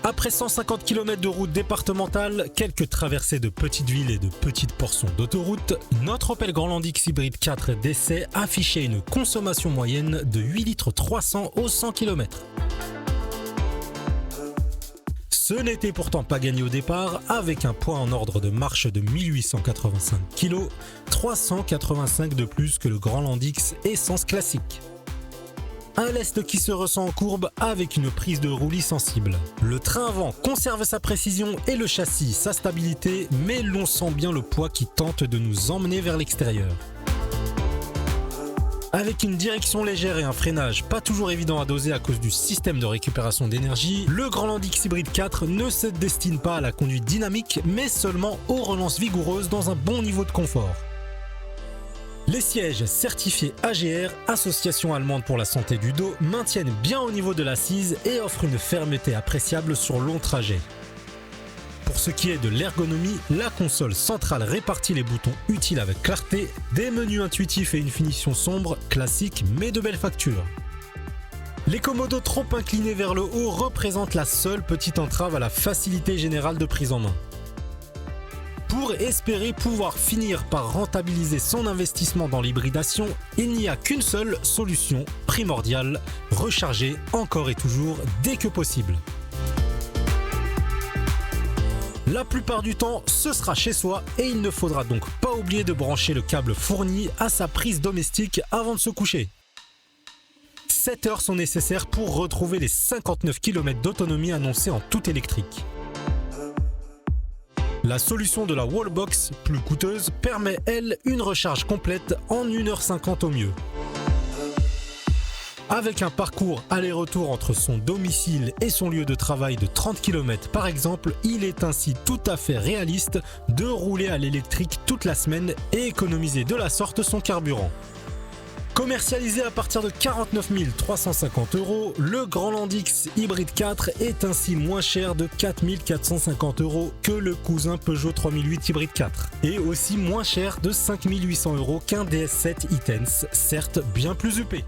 Après 150 km de route départementale, quelques traversées de petites villes et de petites portions d'autoroute, notre Opel Grandland X Hybride 4 d'essai affichait une consommation moyenne de 8 litres 300 au 100 km. Ce n'était pourtant pas gagné au départ, avec un poids en ordre de marche de 1885 kg, 385 de plus que le Grandland X essence classique. Un lest qui se ressent en courbe avec une prise de roulis sensible. Le train avant conserve sa précision et le châssis sa stabilité, mais l'on sent bien le poids qui tente de nous emmener vers l'extérieur. Avec une direction légère et un freinage pas toujours évident à doser à cause du système de récupération d'énergie, le Grandland X Hybride 4 ne se destine pas à la conduite dynamique, mais seulement aux relances vigoureuses dans un bon niveau de confort. Les sièges certifiés AGR, Association allemande pour la santé du dos, maintiennent bien au niveau de l'assise et offrent une fermeté appréciable sur long trajet. Pour ce qui est de l'ergonomie, la console centrale répartit les boutons utiles avec clarté, des menus intuitifs et une finition sombre, classique mais de belle facture. Les commodos trop inclinés vers le haut représentent la seule petite entrave à la facilité générale de prise en main. Pour espérer pouvoir finir par rentabiliser son investissement dans l'hybridation, il n'y a qu'une seule solution primordiale, recharger encore et toujours dès que possible. La plupart du temps, ce sera chez soi et il ne faudra donc pas oublier de brancher le câble fourni à sa prise domestique avant de se coucher. 7 heures sont nécessaires pour retrouver les 59 km d'autonomie annoncés en tout électrique. La solution de la Wallbox, plus coûteuse, permet elle une recharge complète en 1h50 au mieux. Avec un parcours aller-retour entre son domicile et son lieu de travail de 30 km par exemple, il est ainsi tout à fait réaliste de rouler à l'électrique toute la semaine et économiser de la sorte son carburant. Commercialisé à partir de 49 350 €, le Grandland X Hybride 4 est ainsi moins cher de 4 450 € que le cousin Peugeot 3008 Hybride 4 et aussi moins cher de 5 800 € qu'un DS7 e-Tense, certes bien plus huppé.